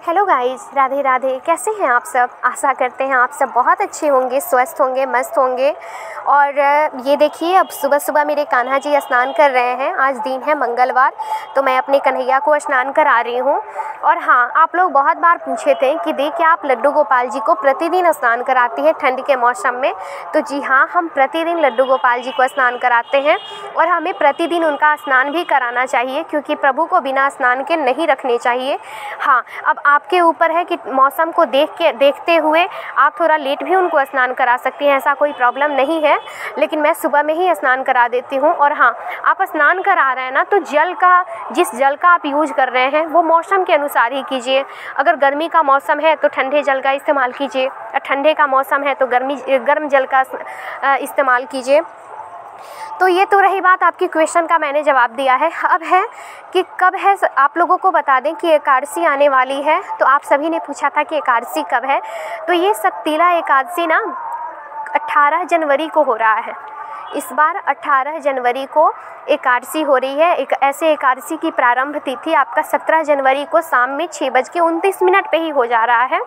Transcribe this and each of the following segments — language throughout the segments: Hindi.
Hello guys, Radhe Radhe. कैसे हैं आप सब? आशा करते हैं आप सब बहुत अच्छे होंगे, स्वस्थ होंगे, मस्त होंगे। और ये देखिए, अब सुबह सुबह मेरे कान्हा जी स्नान कर रहे हैं। आज दिन है मंगलवार, तो मैं अपने कन्हैया को स्नान करा रही हूँ। और हाँ, आप लोग बहुत बार पूछे थे कि देखिए आप लड्डू गोपाल जी को प्रतिदिन स्नान कराती हैं ठंड के मौसम में। तो जी हाँ, हम प्रतिदिन लड्डू गोपाल जी को स्नान कराते हैं और हमें प्रतिदिन उनका स्नान भी कराना चाहिए, क्योंकि प्रभु को बिना स्नान के नहीं रखने चाहिए। हाँ, अब आपके ऊपर है कि मौसम को देखते हुए आप थोड़ा लेट भी उनको स्नान करा सकती हैं, ऐसा कोई प्रॉब्लम नहीं है। लेकिन मैं सुबह में ही स्नान करा देती हूँ। और हाँ, आप स्नान करा रहे हैं ना, तो जिस जल का आप यूज कर रहे हैं वो मौसम के अनुसार ही कीजिए। अगर गर्मी का मौसम है तो ठंडे जल का इस्तेमाल कीजिए, और ठंडे का मौसम है तो गर्म जल का इस्तेमाल कीजिए। तो ये तो रही बात, आपकी क्वेश्चन का मैंने जवाब दिया है। अब है कि कब है, आप लोगों को बता दें कि एकादशी आने वाली है। तो आप सभी ने पूछा था कि एकादशी कब है। तो ये सतीला एकादशी ना 18 जनवरी को हो रहा है। इस बार 18 जनवरी को एकादशी हो रही है। एक ऐसे एकादशी की प्रारंभ तिथि आपका 17 जनवरी को शाम में 6:29 पे ही हो जा रहा है।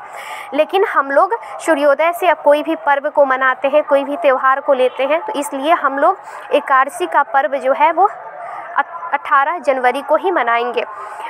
लेकिन हम लोग सूर्योदय से अब कोई भी पर्व को मनाते हैं, कोई भी त्यौहार को लेते हैं, तो इसलिए हम लोग एकादशी का पर्व जो है वो 18 जनवरी को ही मनाएंगे।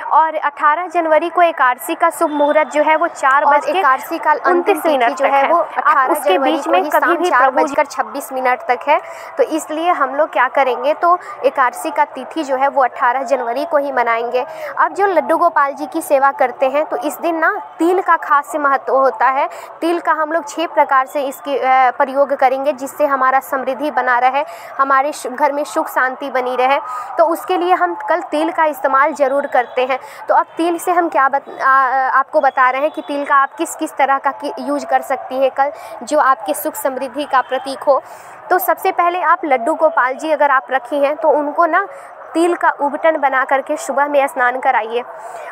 और 18 जनवरी को एकादशी का शुभ मुहूर्त जो है वो 4:29 जो है वो 18 उसके बीच में कभी भी 4:26 तक है। तो इसलिए हम लोग क्या करेंगे, तो एकादशी का तिथि जो है वो 18 जनवरी को ही मनाएंगे। अब जो लड्डू गोपाल जी की सेवा करते हैं, तो इस दिन ना तिल का खास से महत्व होता है। तिल का हम लोग 6 प्रकार से इसके प्रयोग करेंगे, जिससे हमारा समृद्धि बना रहे, हमारे घर में सुख शांति बनी रहे। तो उसके लिए हम कल तिल का इस्तेमाल ज़रूर करते हैं। तो अब तिल से हम क्या आपको बता रहे हैं कि तिल का आप किस किस तरह का यूज कर सकती हैं कल, जो आपके सुख समृद्धि का प्रतीक हो। तो सबसे पहले आप लड्डू गोपाल जी अगर आप रखी हैं, तो उनको ना तिल का उबटन बना करके सुबह में स्नान कराइए।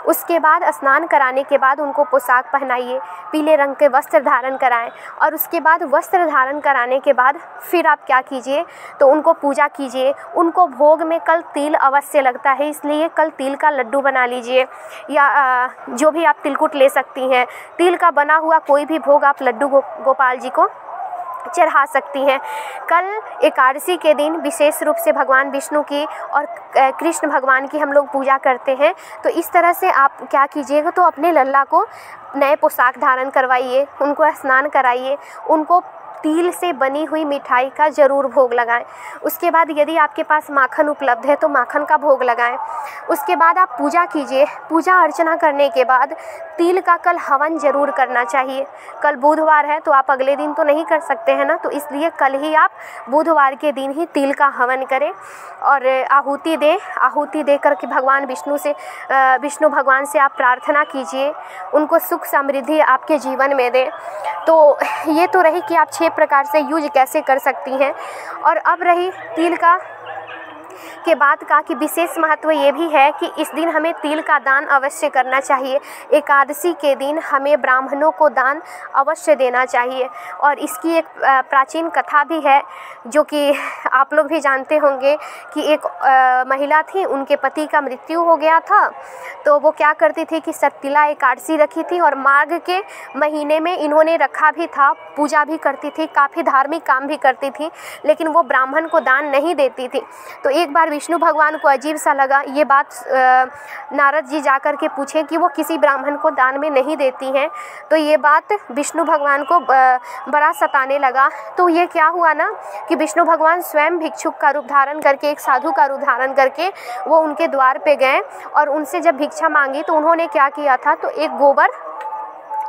उसके बाद स्नान कराने के बाद उनको पोशाक पहनाइए, पीले रंग के वस्त्र धारण कराएं। और उसके बाद वस्त्र धारण कराने के बाद फिर आप क्या कीजिए, तो उनको पूजा कीजिए। उनको भोग में कल तिल अवश्य लगता है, इसलिए कल तिल का लड्डू बना लीजिए, या जो भी आप तिलकुट ले सकती हैं। तिल का बना हुआ कोई भी भोग आप लड्डू गोपाल जी को चढ़ा सकती हैं। कल एकादशी के दिन विशेष रूप से भगवान विष्णु की और कृष्ण भगवान की हम लोग पूजा करते हैं। तो इस तरह से आप क्या कीजिएगा, तो अपने लल्ला को नए पोशाक धारण करवाइए, उनको स्नान कराइए, उनको तिल से बनी हुई मिठाई का ज़रूर भोग लगाएं। उसके बाद यदि आपके पास माखन उपलब्ध है तो माखन का भोग लगाएं। उसके बाद आप पूजा कीजिए। पूजा अर्चना करने के बाद तिल का कल हवन ज़रूर करना चाहिए। कल बुधवार है, तो आप अगले दिन तो नहीं कर सकते हैं ना, तो इसलिए कल ही आप बुधवार के दिन ही तिल का हवन करें और आहुति दें। आहुति दे करके भगवान विष्णु भगवान से आप प्रार्थना कीजिए, उनको सुख समृद्धि आपके जीवन में दें। तो ये तो रही कि आप 6 प्रकार से यूज कैसे कर सकती हैं। और अब रही तिल का के बाद का कि विशेष महत्व ये भी है कि इस दिन हमें तिल का दान अवश्य करना चाहिए। एकादशी के दिन हमें ब्राह्मणों को दान अवश्य देना चाहिए। और इसकी एक प्राचीन कथा भी है, जो कि आप लोग भी जानते होंगे कि एक महिला थी, उनके पति का मृत्यु हो गया था। तो वो क्या करती थी कि सतीला एकादशी रखी थी, और माघ के महीने में इन्होंने रखा भी था, पूजा भी करती थी, काफ़ी धार्मिक काम भी करती थी, लेकिन वो ब्राह्मण को दान नहीं देती थी। तो एक बार विष्णु भगवान को अजीब सा लगा ये बात, नारद जी जाकर के पूछे कि वो किसी ब्राह्मण को दान में नहीं देती हैं। तो ये बात विष्णु भगवान को बड़ा सताने लगा। तो ये क्या हुआ ना कि विष्णु भगवान स्वयं भिक्षुक का रूप धारण करके, एक साधु का रूप धारण करके वो उनके द्वार पे गए और उनसे जब भिक्षा मांगी, तो उन्होंने क्या किया था, तो एक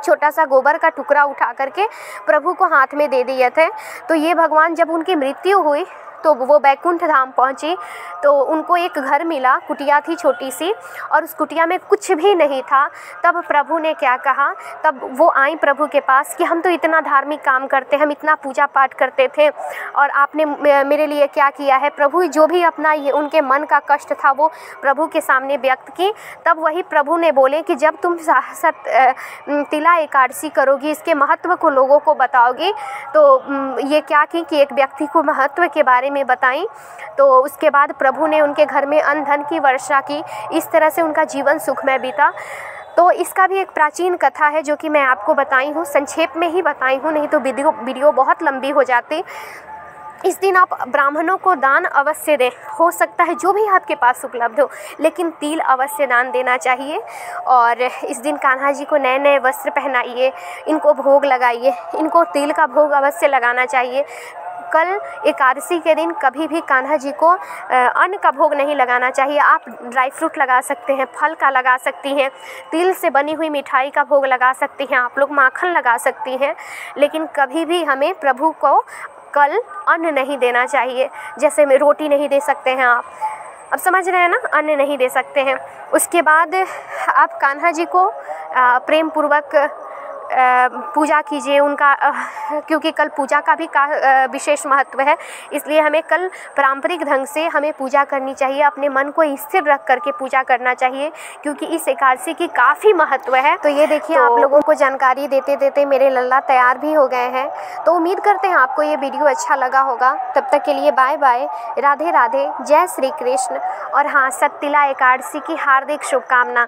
छोटा सा गोबर का टुकड़ा उठा करके प्रभु को हाथ में दे दिए थे। तो ये भगवान जब उनकी मृत्यु हुई तो वो बैकुंठ धाम पहुँची, तो उनको एक घर मिला, कुटिया थी छोटी सी, और उस कुटिया में कुछ भी नहीं था। तब प्रभु ने क्या कहा, तब वो आई प्रभु के पास कि हम तो इतना धार्मिक काम करते हैं, हम इतना पूजा पाठ करते थे, और आपने मेरे लिए क्या किया है। प्रभु जो भी अपना ये उनके मन का कष्ट था वो प्रभु के सामने व्यक्त की। तब वही प्रभु ने बोले कि जब तुम तिला एकादशी करोगी, इसके महत्व को लोगों को बताओगी, तो ये क्या कि एक व्यक्ति को महत्व के बारे में बताई। तो उसके बाद प्रभु ने उनके घर में अन्न धन की वर्षा की। इस तरह से उनका जीवन सुखमय बीता। तो इसका भी एक प्राचीन कथा है जो कि मैं आपको बताई हूँ, संक्षेप में ही बताई हूँ, नहीं तो वीडियो बहुत लंबी हो जाती। इस दिन आप ब्राह्मणों को दान अवश्य दें, हो सकता है जो भी आपके पास उपलब्ध हो, लेकिन तिल अवश्य दान देना चाहिए। और इस दिन कान्हा जी को नए नए वस्त्र पहनाइए, इनको भोग लगाइए, इनको तिल का भोग अवश्य लगाना चाहिए। कल एकादशी के दिन कभी भी कान्हा जी को अन्न का भोग नहीं लगाना चाहिए। आप ड्राई फ्रूट लगा सकते हैं, फल का लगा सकती हैं, तिल से बनी हुई मिठाई का भोग लगा सकती हैं, आप लोग माखन लगा सकती हैं, लेकिन कभी भी हमें प्रभु को कल अन्न नहीं देना चाहिए। जैसे में रोटी नहीं दे सकते हैं आप, अब समझ रहे हैं ना, अन्न नहीं दे सकते हैं। उसके बाद आप कान्हा जी को प्रेम पूर्वक पूजा कीजिए उनका, क्योंकि कल पूजा का भी विशेष महत्व है, इसलिए हमें कल पारंपरिक ढंग से हमें पूजा करनी चाहिए। अपने मन को स्थिर रख करके पूजा करना चाहिए, क्योंकि इस एकादशी की काफ़ी महत्व है। तो ये देखिए, आप लोगों को जानकारी देते देते मेरे लल्ला तैयार भी हो गए हैं। तो उम्मीद करते हैं आपको ये वीडियो अच्छा लगा होगा। तब तक के लिए बाय बाय, राधे राधे, जय श्री कृष्ण। और हाँ, सत्तिला एकादशी की हार्दिक शुभकामना।